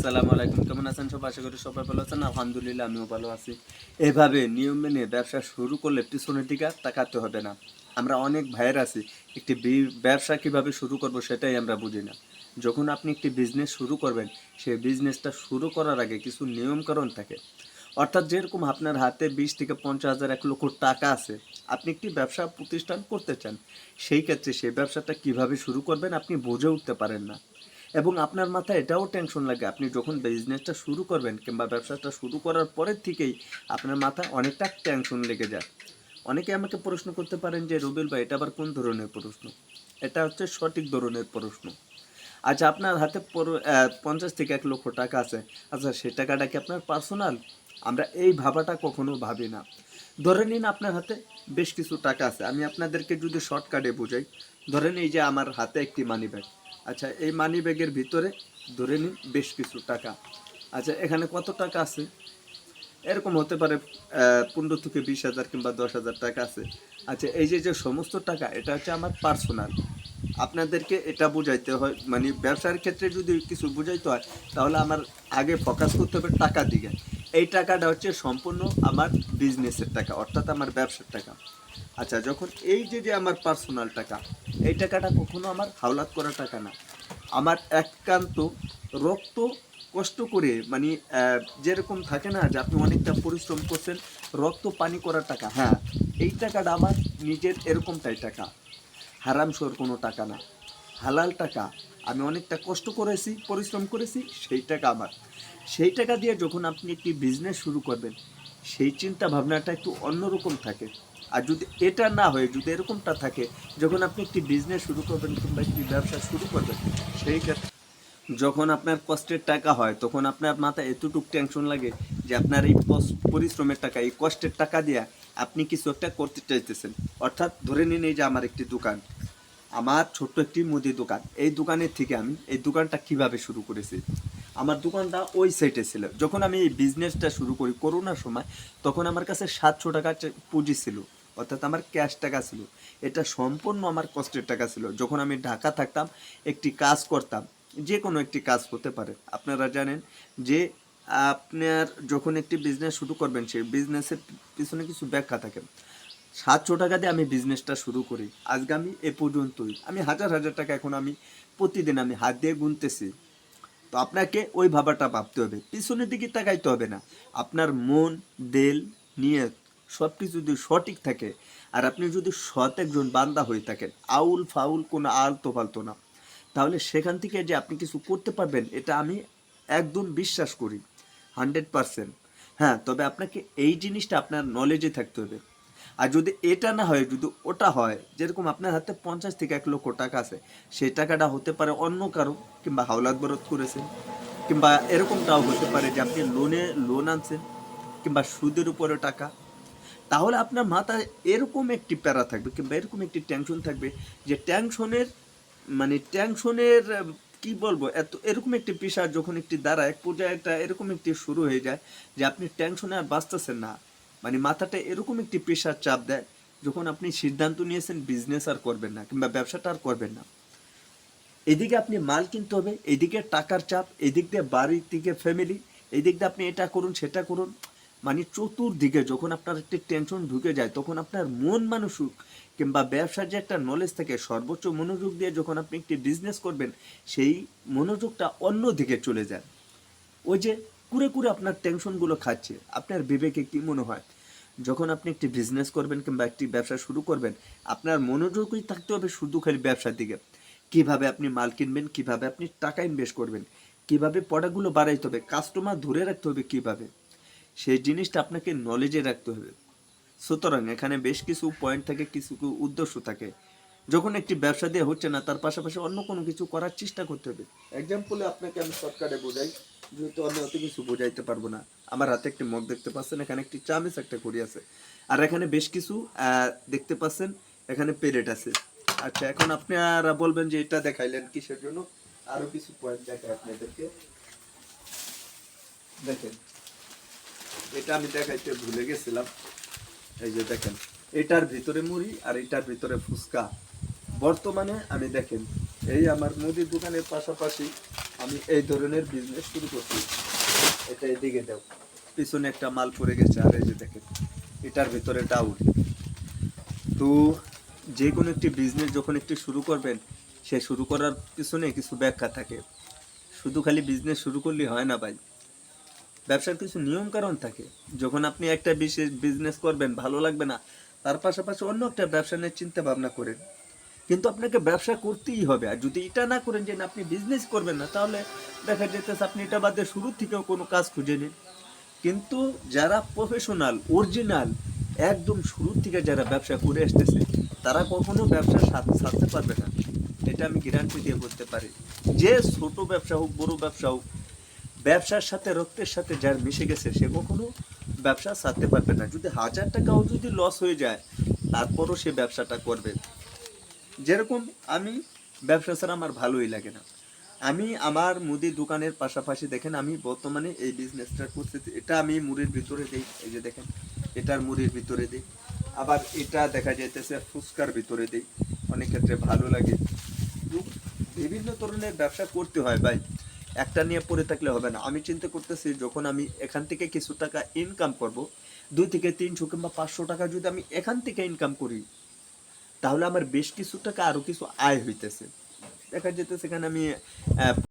আসসালামু আলাইকুম। কেমন আছেন সবাই? আশা করি সবাই ভালো আছেন। আলহামদুলিল্লাহ আমিও ভালো আছি। এভাবে নিয়ম মেনে ব্যবসা শুরু করলে পিছনের দিকে আর তাকাতে হবে না। আমরা অনেক ভাইয়ের আছি একটি ব্যবসা কিভাবে শুরু করব সেটাই আমরা বুঝি না। যখন আপনি একটি বিজনেস শুরু করবেন, সেই বিজনেসটা শুরু করার আগে কিছু নিয়মকানুন থাকে। অর্থাৎ যেরকম আপনার হাতে 20 থেকে 50,000 1,00,000 টাকা আছে, আপনি একটি ব্যবসা প্রতিষ্ঠান করতে চান। সেই ক্ষেত্রে সেই ব্যবসাটা কিভাবে শুরু করবেন আপনি বুঝে উঠতে পারেন না। এবং আপনার মাথায় এটাও টেনশন লাগে আপনি যখন বিজনেসটা শুরু করবেন কিংবা ব্যবসাটা শুরু করার পরের থেকেই আপনার মাথায় অনেকটা টেনশন লেগে যায়। অনেকে আমাকে প্রশ্ন করতে পারেন যে রুবেল ভাই এটা আবার কোন ধরনের প্রশ্ন? এটা হচ্ছে সঠিক ধরনের প্রশ্ন। আচ্ছা আপনার হাতে 50 থেকে 1,00,000 টাকা আছে। আচ্ছা সেই টাকাটা কি আপনার পার্সোনাল? আমরা এই ভাবাটা কখনো ভাবি না। ধরে নিন আপনার হাতে বেশ কিছু টাকা আছে। আমি আপনাদেরকে যদি শর্টকাটে বুঝাই, ধরেন এই যে আমার হাতে একটি মানি ব্যাগ। আচ্ছা এই মানি ব্যাগের ভিতরে ধরে নিন বেশ কিছু টাকা। আচ্ছা এখানে কত টাকা আছে? এরকম হতে পারে 15 থেকে 20,000 কিংবা 10,000 টাকা আছে। আচ্ছা এই যে যে সমস্ত টাকা এটা হচ্ছে আমার পার্সোনাল। আপনাদেরকে এটা বুঝাইতে হয়, মানে ব্যবসার ক্ষেত্রে যদি কিছু বুঝাইতে হয় তাহলে আমার আগে ফোকাস করতে হবে টাকার দিকে। এই টাকাটা হচ্ছে সম্পূর্ণ আমার বিজনেসের টাকা, অর্থাৎ আমার ব্যবসার টাকা। আচ্ছা যখন এই যে যে আমার পার্সোনাল টাকা, এই টাকাটা কখনো আমার হাওলাত করা টাকা না। আমার একান্ত রক্ত কষ্ট করে, মানে যেরকম থাকে না যে আপনি অনেকটা পরিশ্রম করছেন, রক্ত পানি করার টাকা। হ্যাঁ, এই টাকাটা আমার নিজের এরকমটাই টাকা, হারামশোর কোনো টাকা না, হালাল টাকা। আমি অনেকটা কষ্ট করেছি, পরিশ্রম করেছি, সেই টাকা আমার। সেই টাকা দিয়ে যখন আপনি একটি বিজনেস শুরু করবেন, সেই চিন্তা ভাবনাটা একটু অন্যরকম থাকে। আর যদি এটা না হয়ে যদি এরকমটা থাকে, যখন আপনি একটি বিজনেস শুরু করবেন কিংবা একটি ব্যবসা শুরু করবেন, সেই ক্ষেত্রে যখন আপনার কষ্টের টাকা হয় তখন আপনার মাথায় এতটুকু টেনশন লাগে যে আপনার এই পরিশ্রমের টাকা, এই কষ্টের টাকা দিয়ে আপনি কিছু একটা করতে চাইতেছেন। অর্থাৎ ধরে নিন এই যে আমার একটি দোকান, আমার ছোট্ট একটি মুদি দোকান। এই দোকানের থেকে আমি এই দোকানটা কিভাবে শুরু করেছি, আমার দোকানটা ওই সাইটে ছিল। যখন আমি এই বিজনেসটা শুরু করি করোনার সময়, তখন আমার কাছে 700 টাকা পুঁজি ছিল, অর্থাৎ আমার ক্যাশ টাকা ছিল। এটা সম্পূর্ণ আমার কষ্টের টাকা ছিল। যখন আমি ঢাকা থাকতাম, একটি কাজ করতাম, যে কোনো একটি কাজ হতে পারে। আপনারা জানেন যে আপনার যখন একটি বিজনেস শুরু করবেন সেই বিজনেসের পিছনে কিছু ব্যাখ্যা থাকে। 700 টাকা দিয়ে আমি বিজনেসটা শুরু করি, আজকে আমি এ পর্যন্তই, আমি হাজার হাজার টাকা এখন আমি প্রতিদিন আমি হাত দিয়ে গুনতেছি। তো আপনাকে ওই ভাবাটা ভাবতে হবে, পিছনের দিকে তাকাইতে হবে না। আপনার মন, দেল, নিয়ত সব কিছু যদি সঠিক থাকে, আর আপনি যদি সৎ একজন বান্দা হয়ে থাকেন, আউল ফাউল কোনো আলতো ফালতো না, তাহলে সেখান থেকে যে আপনি কিছু করতে পারবেন এটা আমি একদম বিশ্বাস করি, 100%। হ্যাঁ, তবে আপনাকে এই জিনিসটা আপনার নলেজে থাকতে হবে। আর যদি এটা না হয়, যদি ওটা হয়, যেরকম আপনার হাতে 50 থেকে 1,00,000 টাকা আছে, সেই টাকাটা হতে পারে অন্য কারো, কিংবা হাওলাত বরত করেছেন, কিংবা এরকমটাও হতে পারে যে আপনি লোন আনছেন, কিংবা সুদের উপরে টাকা। তাহলে আপনার মাথায় এরকম একটি প্যারা থাকবে কিংবা এরকম একটি টেনশন থাকবে যে টেনশনের, মানে টেনশনের কি বলবো, এত এরকম একটি পেশা যখন একটি দ্বারা এক পর্যায়ে একটা এরকম একটি শুরু হয়ে যায় যে আপনি টেনশনে আর বাঁচতেছেন না। মানে মাথাটা এরকম একটি পেশার চাপ দেয়, যখন আপনি সিদ্ধান্ত নিয়েছেন বিজনেস আর করবেন না কিংবা ব্যবসাটা আর করবেন না। এদিকে আপনি মাল কিনতে হবে, এদিকে টাকার চাপ, এদিক দিয়ে বাড়ির দিকে ফ্যামিলি, এদিক দিয়ে আপনি এটা করুন সেটা করুন। মানে চতুর্দিকে যখন আপনার একটি টেনশন ঢুকে যায়, তখন আপনার মন মানসিক কিংবা ব্যবসার যে একটা নলেজ থাকে, সর্বোচ্চ মনোযোগ দিয়ে যখন আপনি একটি বিজনেস করবেন, সেই মনোযোগটা অন্য দিকে চলে যায়। ওই যে কুরে কুরে আপনার টেনশনগুলো খাচ্ছে। আপনার বিবেকে কি মনে হয়, যখন আপনি একটি বিজনেস করবেন কিংবা একটি ব্যবসা শুরু করবেন, আপনার মনোযোগই থাকতে হবে শুধু খালি ব্যবসার দিকে। কিভাবে আপনি মাল কিনবেন, কিভাবে আপনি টাকা ইনভেস্ট করবেন, কিভাবে প্রোডাক্টগুলো বাড়াইতে হবে, কাস্টমার ধরে রাখতে হবে কিভাবে, সেই জিনিসটা আপনাকে নলেজে রাখতে হবে। সুতরাং এখানে বেশ কিছু পয়েন্ট থাকে, কিছু উদ্দেশ্য থাকে। যখন একটি ব্যবসা দিয়ে হচ্ছে না, তার পাশাপাশি অন্য কোনো কিছু করার চেষ্টা করতে হবে। এক্সাম্পলে আপনাকে আমি শর্টকাটে বোঝাই, যেহেতু আমি অত কিছু বোঝাইতে পারবো না। আমার হাতে একটি মগ দেখতে পাচ্ছেন, এখানে একটি চামচ, একটা ঘড়ি আছে, আর এখানে বেশ কিছু দেখতে পাচ্ছেন, এখানে প্লেট আছে। আচ্ছা এখন আপনারা বলবেন যে এটা দেখাইলেন কিসের জন্য, আরো কিছু পয়েন্ট দেখাই আপনাদেরকে। দেখেন, এটা আমি দেখাইতে ভুলে গেছিলাম। এই যে দেখেন, এটার ভিতরে মুড়ি আর এটার ভিতরে ফুচকা। বর্তমানে আমি দেখেন, এই আমার মুদির দোকানের পাশাপাশি আমি এই ধরনের বিজনেস শুরু করছি। এটা এদিকে দাও, পিছনে একটা মাল পড়ে গেছে, আর এই যে দেখেন এটার ভিতরে ডাউট। তো যে কোনো একটি বিজনেস যখন একটি শুরু করবেন, সে শুরু করার পিছনে কিছু ব্যাখ্যা থাকে। শুধু খালি বিজনেস শুরু করলেই হয় না ভাই, ব্যবসার কিছু নিয়ম কারণ থাকে। যখন আপনি একটা বিশেষ বিজনেস করবেন, ভালো লাগবে না, তার পাশাপাশি অন্য একটা ব্যবসা নিয়ে চিন্তা ভাবনা করেন। কিন্তু আপনাকে ব্যবসা করতেই হবে। আর যদি এটা না করেন যে না আপনি বিজনেস করবেন না, তাহলে দেখা যেতেছে আপনি এটা বাদে শুরু থেকেও কোনো কাজ খুঁজে নিন। কিন্তু যারা প্রফেশনাল অরিজিনাল একদম শুরু থেকে যারা ব্যবসা করে আসতেছে, তারা কখনো ব্যবসা ছাড়তে পারবে না। এটা আমি গ্যারান্টি দিয়ে বলতে পারি। যে ছোট ব্যবসা হোক বড় ব্যবসা হোক, ব্যবসার সাথে রক্তের সাথে যার মিশে গেছে সে কখনো ব্যবসা ছাড়তে পারবে না। যদি 1000 টাকাও যদি লস হয়ে যায়, তারপরও সে ব্যবসাটা করবে। যেরকম আমি ব্যবসা ছাড়া আমার ভালোই লাগে না। আমি আমার মুদি দোকানের পাশাপাশি দেখেন আমি বর্তমানে এই বিজনেসটা করতেছি। এটা আমি মুড়ির ভিতরে দিই, এই যে দেখেন এটার মুড়ির ভিতরে দিই। আবার এটা দেখা যাইতেছে ফুচকার ভিতরে দিই, অনেক ক্ষেত্রে ভালো লাগে। তো বিভিন্ন ধরনের ব্যবসা করতে হয় ভাই, একটা নিয়ে পড়ে থাকলে হবে না। আমি চিন্তা করতেছি যখন আমি এখান থেকে কিছু টাকা ইনকাম করব, 2 থেকে 300 কিংবা 500 টাকা যদি আমি এখান থেকে ইনকাম করি, তাহলে আমার বেশ কিছু টাকা আরো কিছু আয় হইতেছে। দেখা যেতেছে এখানে আমি